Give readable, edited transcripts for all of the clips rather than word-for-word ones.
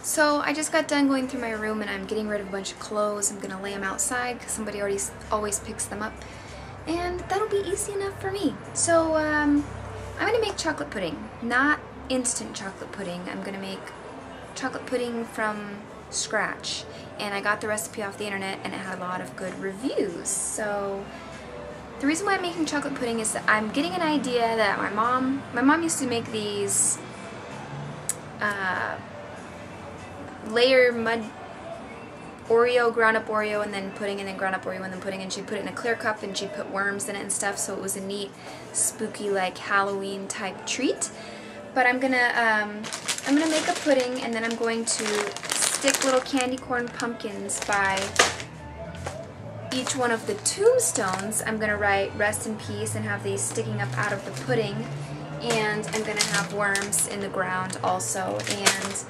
So I just got done going through my room and I'm getting rid of a bunch of clothes. I'm going to lay them outside because somebody always picks them up. And that'll be easy enough for me. So I'm going to make chocolate pudding. Not instant chocolate pudding. I'm going to make chocolate pudding from scratch. And I got the recipe off the internet and it had a lot of good reviews. So the reason why I'm making chocolate pudding is that I'm getting an idea that my mom used to make these layer mud Oreo, ground up Oreo, and then pudding, and then ground up Oreo, and then pudding, and she'd put it in a clear cup and she'd put worms in it and stuff, so it was a neat, spooky, like Halloween type treat. But I'm gonna make a pudding, and then I'm going to stick little candy corn pumpkins by each one of the tombstones. I'm gonna write rest in peace and have these sticking up out of the pudding, and I'm gonna have worms in the ground also. And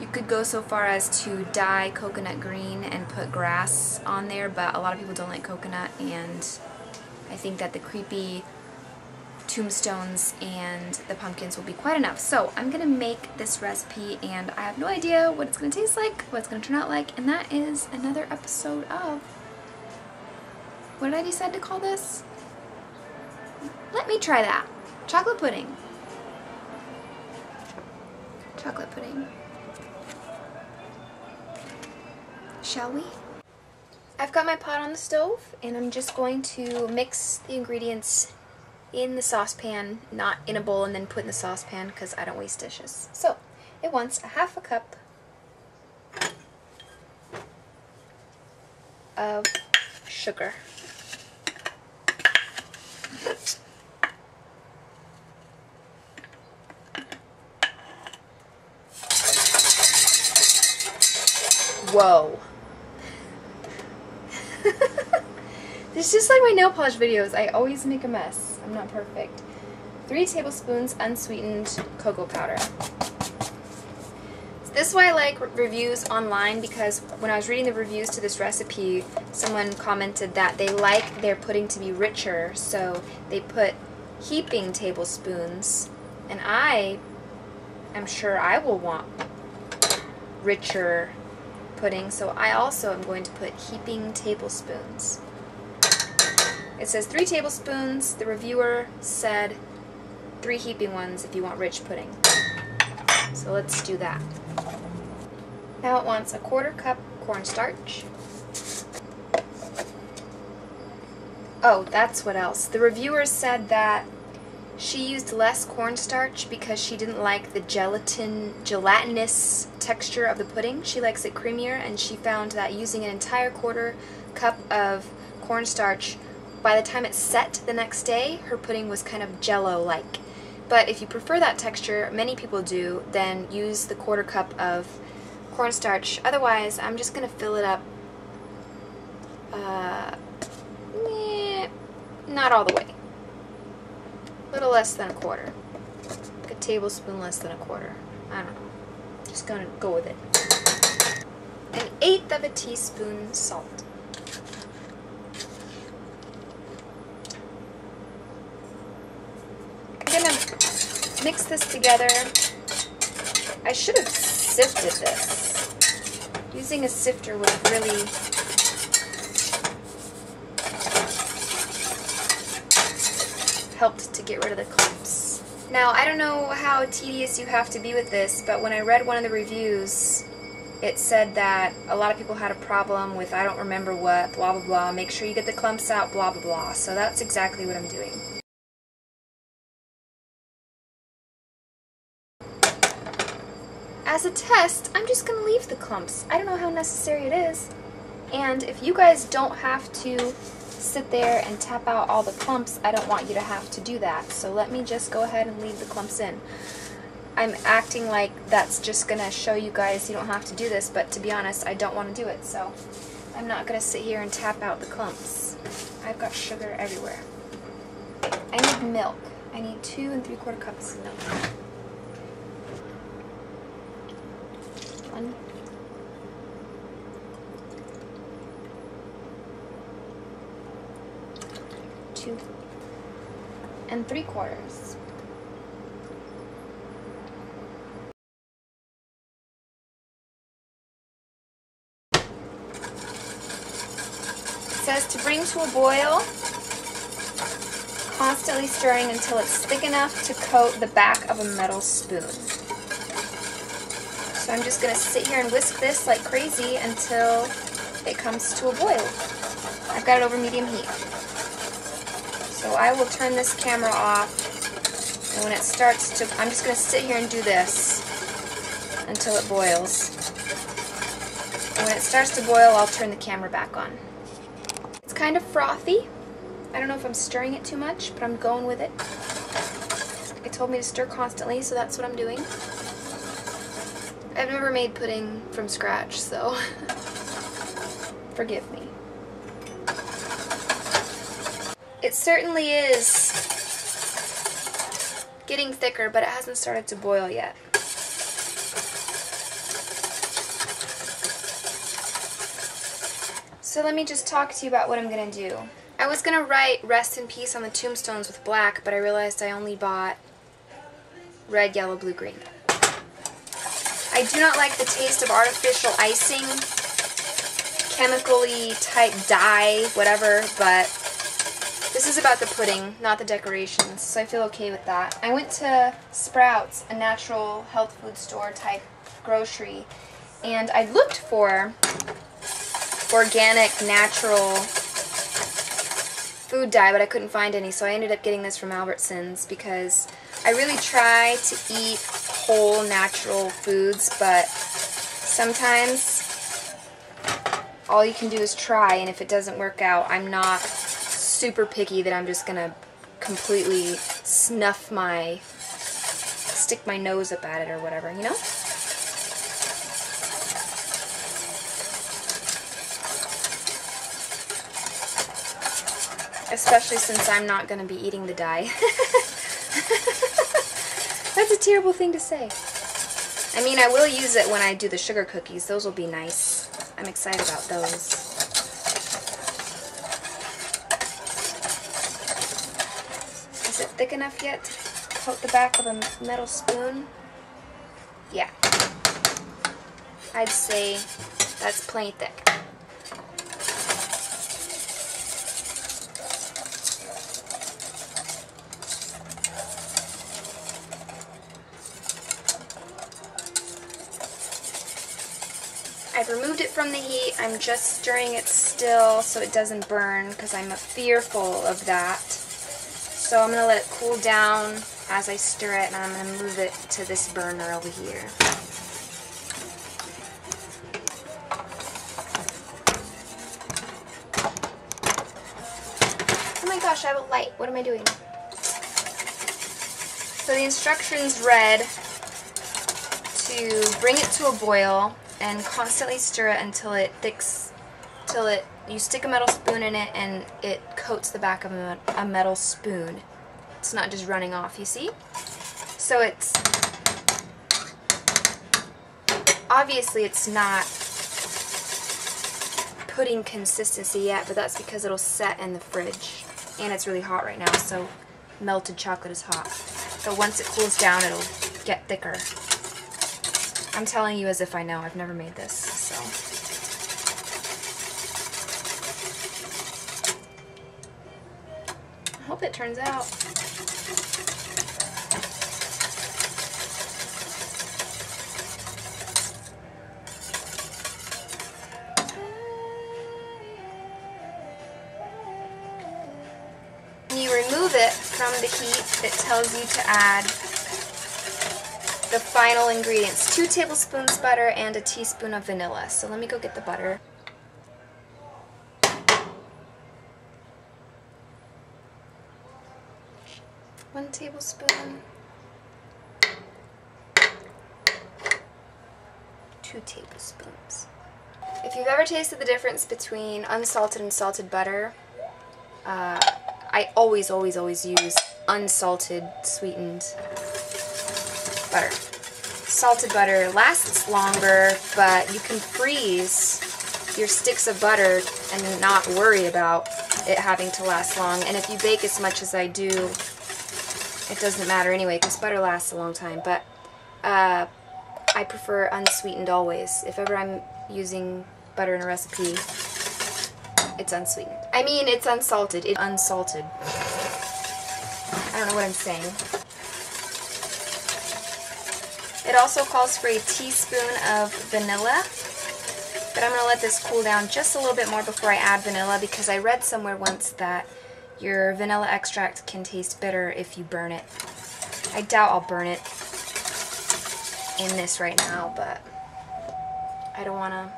you could go so far as to dye coconut green and put grass on there, but a lot of people don't like coconut, and I think that the creepy tombstones and the pumpkins will be quite enough. So I'm gonna make this recipe, and I have no idea what it's gonna taste like, what it's gonna turn out like, and that is another episode of, what did I decide to call this? Let me try that. Chocolate pudding. Chocolate pudding. Shall we? I've got my pot on the stove, and I'm just going to mix the ingredients in the saucepan, not in a bowl and then put in the saucepan because I don't waste dishes. So it wants a half a cup of sugar. Whoa. It's just like my nail polish videos. I always make a mess. I'm not perfect. 3 tablespoons unsweetened cocoa powder. This is why I like reviews online, because when I was reading the reviews to this recipe, someone commented that they like their pudding to be richer, so they put heaping tablespoons, and I am sure I will want richer pudding, so I also am going to put heaping tablespoons. It says 3 tablespoons. The reviewer said 3 heaping ones if you want rich pudding. So let's do that. Now it wants a 1/4 cup cornstarch. Oh, that's what else. The reviewer said that she used less cornstarch because she didn't like the gelatinous texture of the pudding. She likes it creamier, and she found that using an entire 1/4 cup of cornstarch, by the time it set the next day, her pudding was kind of jello-like. But if you prefer that texture, many people do, then use the 1/4 cup of cornstarch. Otherwise, I'm just going to fill it up, not all the way. A little less than a 1/4. Like a tablespoon less than a 1/4. I don't know. Just going to go with it. 1/8 of a teaspoon salt. I'm going to mix this together. I should have sifted this. Using a sifter would have really helped to get rid of the clumps. Now, I don't know how tedious you have to be with this, but when I read one of the reviews, it said that a lot of people had a problem with I don't remember what, blah blah blah, make sure you get the clumps out, blah blah blah. So that's exactly what I'm doing. As a test, I'm just going to leave the clumps. I don't know how necessary it is. And if you guys don't have to sit there and tap out all the clumps, I don't want you to have to do that. So let me just go ahead and leave the clumps in. I'm acting like that's just going to show you guys you don't have to do this, but to be honest, I don't want to do it. So I'm not going to sit here and tap out the clumps. I've got sugar everywhere. I need milk. I need 2 3/4 cups of milk. 1, 2 3/4. says to bring to a boil, constantly stirring until it's thick enough to coat the back of a metal spoon. So I'm just going to sit here and whisk this like crazy until it comes to a boil. I've got it over medium heat. So I will turn this camera off, and when it starts to, I'm just going to sit here and do this until it boils. And when it starts to boil, I'll turn the camera back on. It's kind of frothy. I don't know if I'm stirring it too much, but I'm going with it. It told me to stir constantly, so that's what I'm doing. I've never made pudding from scratch, so forgive me. It certainly is getting thicker, but it hasn't started to boil yet. So let me just talk to you about what I'm going to do. I was going to write rest in peace on the tombstones with black, but I realized I only bought red, yellow, blue, green. I do not like the taste of artificial icing, chemically type dye, whatever, but this is about the pudding, not the decorations, so I feel okay with that. I went to Sprouts, a natural health food store type grocery, and I looked for organic, natural food dye, but I couldn't find any, so I ended up getting this from Albertsons because I really try to eat whole, natural foods, but sometimes all you can do is try, and if it doesn't work out, I'm not super picky that I'm just gonna completely stick my nose up at it or whatever, you know? Especially since I'm not gonna be eating the dye. That's a terrible thing to say. I mean, I will use it when I do the sugar cookies. Those will be nice. I'm excited about those. Is it thick enough yet to coat the back of a metal spoon? Yeah. I'd say that's plenty thick. I've removed it from the heat. I'm just stirring it still so it doesn't burn because I'm fearful of that. So I'm going to let it cool down as I stir it, and I'm going to move it to this burner over here. Oh my gosh, I have a light. What am I doing? So the instructions read to bring it to a boil and constantly stir it until it thicks, you stick a metal spoon in it and it coats the back of a metal spoon. It's not just running off, you see? So it's, obviously it's not pudding consistency yet, but that's because it'll set in the fridge. And it's really hot right now, so melted chocolate is hot. So once it cools down, it'll get thicker. I'm telling you as if I know. I've never made this, so. I hope it turns out. When you remove it from the heat, it tells you to add the final ingredients, 2 tablespoons butter and a teaspoon of vanilla. So let me go get the butter. One tablespoon. 2 tablespoons. If you've ever tasted the difference between unsalted and salted butter, I always use unsalted sweetened butter. Salted butter lasts longer, but you can freeze your sticks of butter and not worry about it having to last long. And if you bake as much as I do, it doesn't matter anyway because butter lasts a long time. But I prefer unsweetened always. If ever I'm using butter in a recipe, it's unsweetened. I mean, it's unsalted. It's unsalted. I don't know what I'm saying. It also calls for a teaspoon of vanilla, but I'm going to let this cool down just a little bit more before I add vanilla, because I read somewhere once that your vanilla extract can taste bitter if you burn it. I doubt I'll burn it in this right now, but I don't want to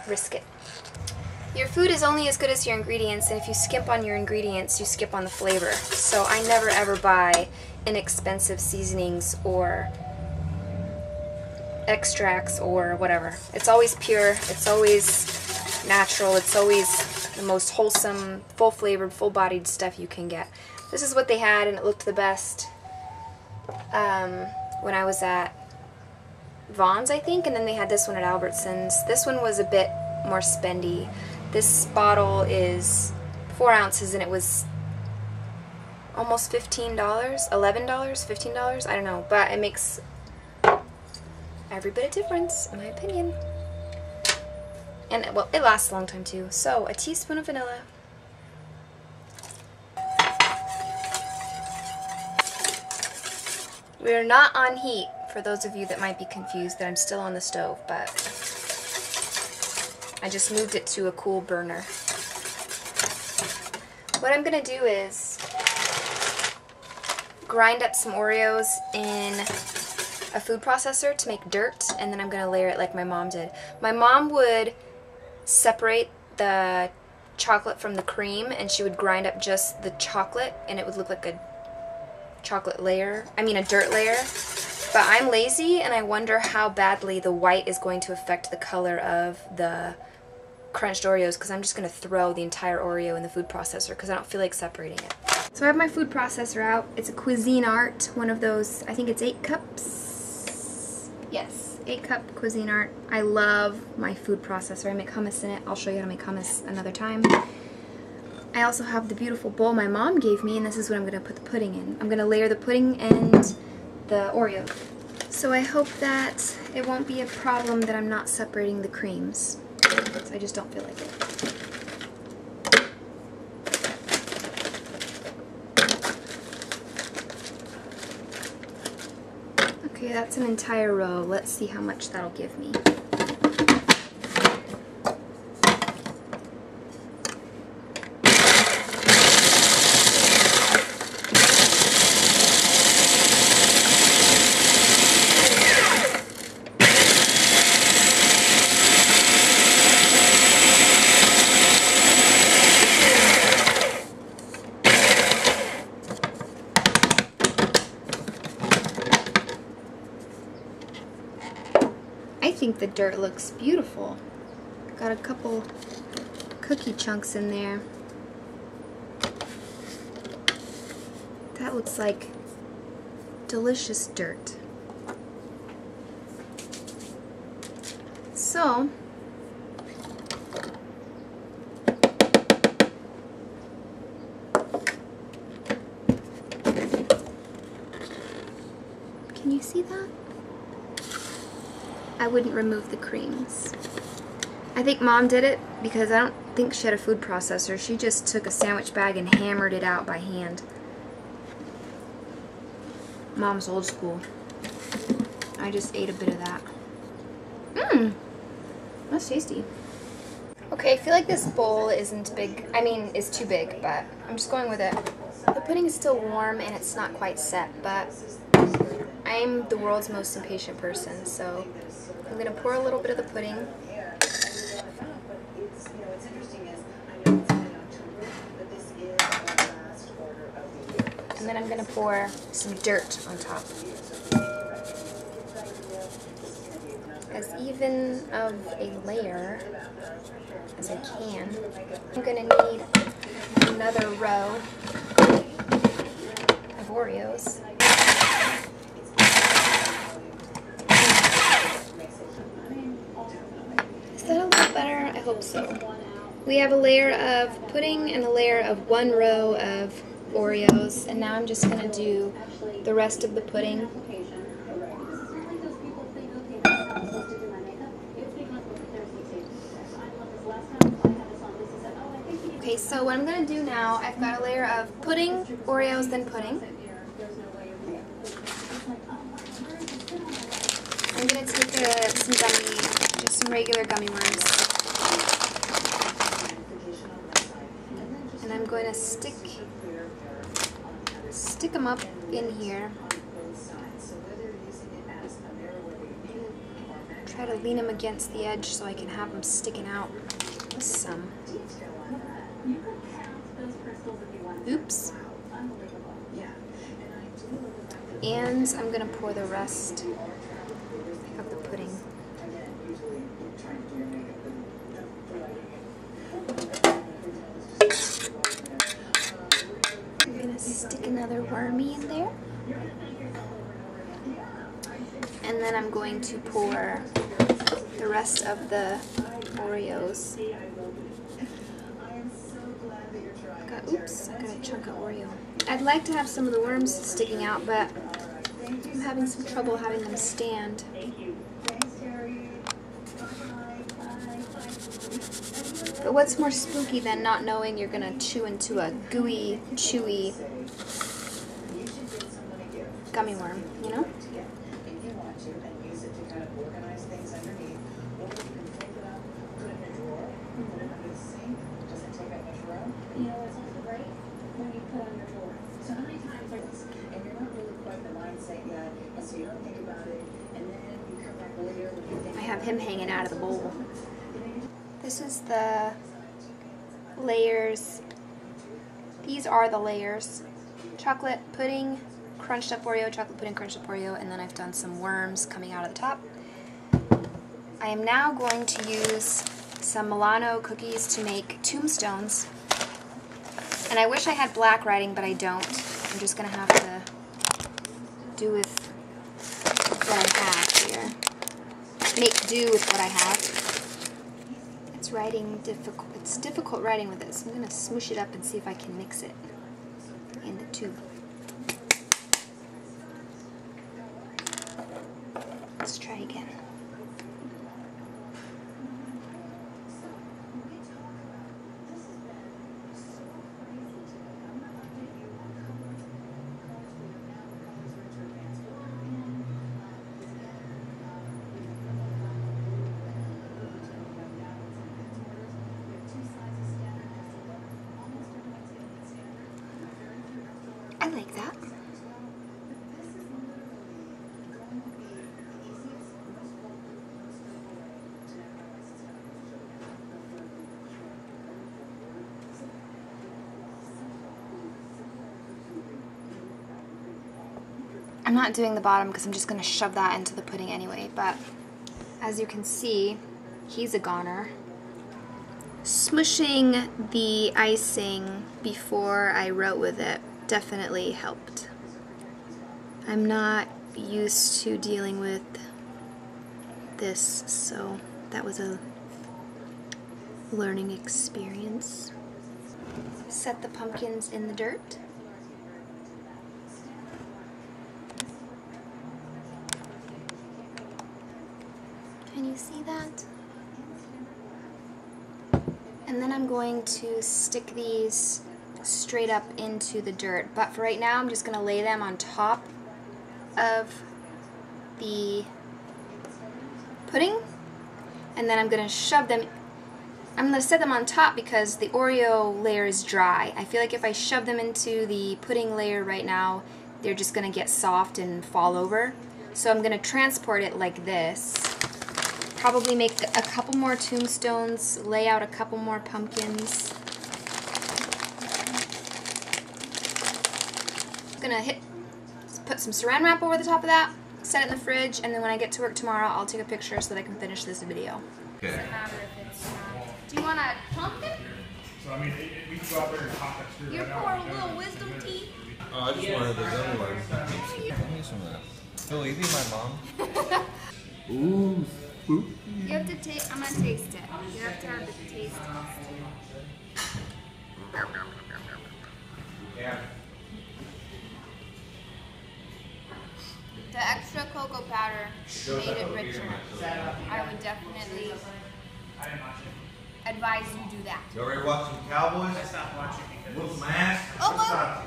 risk it. Your food is only as good as your ingredients, and if you skimp on your ingredients, you skip on the flavor. So I never ever buy inexpensive seasonings or extracts or whatever. It's always pure, it's always natural, it's always the most wholesome, full-flavored, full-bodied stuff you can get. This is what they had, and it looked the best when I was at Vaughn's, I think, and then they had this one at Albertsons. This one was a bit more spendy. This bottle is 4 ounces, and it was almost $15, $11, $15, I don't know, but it makes every bit of difference, in my opinion. And, well, it lasts a long time, too. So, a teaspoon of vanilla. We're not on heat, for those of you that might be confused that I'm still on the stove, but I just moved it to a cool burner. What I'm going to do is grind up some Oreos in a food processor to make dirt, and then I'm going to layer it like my mom did. My mom would separate the chocolate from the cream, and she would grind up just the chocolate, and it would look like a chocolate layer, I mean a dirt layer. But I'm lazy, and I wonder how badly the white is going to affect the color of the crunched Oreos, because I'm just going to throw the entire Oreo in the food processor because I don't feel like separating it. So I have my food processor out. It's a Cuisinart, one of those, I think it's 8 cups. Yes, 8-cup Cuisinart. I love my food processor. I make hummus in it. I'll show you how to make hummus another time. I also have the beautiful bowl my mom gave me, and this is what I'm going to put the pudding in. I'm going to layer the pudding and the Oreo. So I hope that it won't be a problem that I'm not separating the creams. So I just don't feel like it. Okay, that's an entire row. Let's see how much that'll give me. I think the dirt looks beautiful. Got a couple cookie chunks in there. That looks like delicious dirt. So, can you see that? I wouldn't remove the creams. I think Mom did it because I don't think she had a food processor. She just took a sandwich bag and hammered it out by hand. Mom's old school. I just ate a bit of that. Mmm! That's tasty. Okay, I feel like this bowl isn't big. I mean, is too big, but I'm just going with it. The pudding is still warm and it's not quite set, but I'm the world's most impatient person, so I'm going to pour a little bit of the pudding. And then I'm going to pour some dirt on top. As even of a layer as I can. I'm going to need another row of Oreos. Is that a little better? I hope so. We have a layer of pudding and a layer of one row of Oreos, and now I'm just going to do the rest of the pudding. Okay, Okay, so what I'm going to do now, I've got a layer of pudding, Oreos, then pudding. I'm going to take some gummy, just some regular gummy worms. And I'm going to stick them up in here. Try to lean them against the edge so I can have them sticking out with some. Oops. And I'm going to pour the rest of the pudding. I'm going to stick another wormy in there. And then I'm going to pour the rest of the Oreos. Oops, I got a chunk of Oreo. I'd like to have some of the worms sticking out, but I'm having some trouble having them stand. But what's more spooky than not knowing you're going to chew into a gooey, chewy gummy worm, you know? I have him hanging out of the bowl. This is the layers. These are the layers. Chocolate pudding, crunched up Oreo, chocolate pudding, crunched up Oreo, and then I've done some worms coming out of the top. I am now going to use some Milano cookies to make tombstones. And I wish I had black writing, but I don't. I'm just going to have to do with what I have here. Make do with what I have. It's writing difficult. It's difficult writing with this. I'm going to smoosh it up and see if I can mix it in the tube. Let's try again. I like that. I'm not doing the bottom because I'm just going to shove that into the pudding anyway, but as you can see, he's a goner. Smushing the icing before I wrote with it definitely helped. I'm not used to dealing with this, so that was a learning experience. Set the pumpkins in the dirt. Can you see that? And then I'm going to stick these straight up into the dirt, but for right now I'm just going to lay them on top of the pudding, and then I'm going to shove them. I'm going to set them on top because the Oreo layer is dry. I feel like if I shove them into the pudding layer right now, they're just going to get soft and fall over. So I'm going to transport it like this. Probably make a couple more tombstones, lay out a couple more pumpkins. I'm gonna put some saran wrap over the top of that, set it in the fridge, and then when I get to work tomorrow, I'll take a picture so that I can finish this video. Okay. Doesn't matter if it's not. Do you want a pumpkin? So I mean, we can go out there and pop that screw Your right out. poor little wisdom teeth. Oh, I just wanted the gummy worms. Give me some of that. Phil, you be my mom? Ooh, spook. You have to taste. I'm gonna taste it. You have to have the taste. Yeah. The extra cocoa powder made it richer. I would definitely advise you do that. You already watching Cowboys? I stopped watching because Whoop my ass. Oh,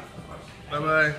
well. Bye bye.